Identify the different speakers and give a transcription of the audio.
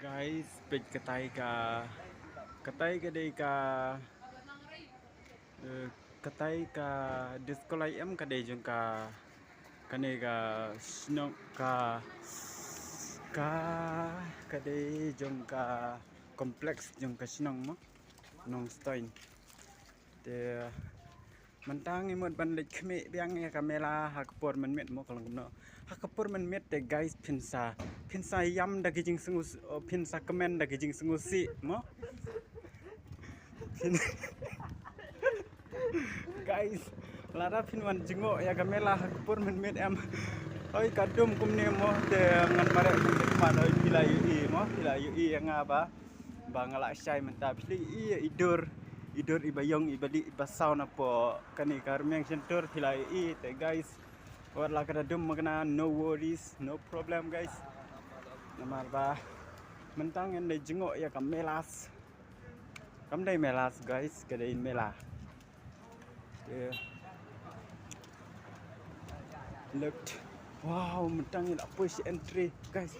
Speaker 1: Guys, pej katai ka day ka katai ka diskolay em ka day jung ka kane ka snong ka day jung ka kompleks jung ka snong mo nong stoin te mentang imut bandit kme biang ya kamera hakpor men met mo kalau no hakpor men met te guys pinsa yam dagi Jingsngewsih pinsa Kmen dagi Jingsngewsih mo guys lara pinwan jingo ya kamera hakpor men met em oi kadum kumne mo te ngan mare men man oi pila ui yang apa bangala syai menta pili idur ibayong ibadi ibasau napo kani karmeng sentur pila te guys warla kada dum magna no worries no problem guys namar ba mentang en jingo ya kamelas kamdai melas guys kadai mela look wow mentang en push entry guys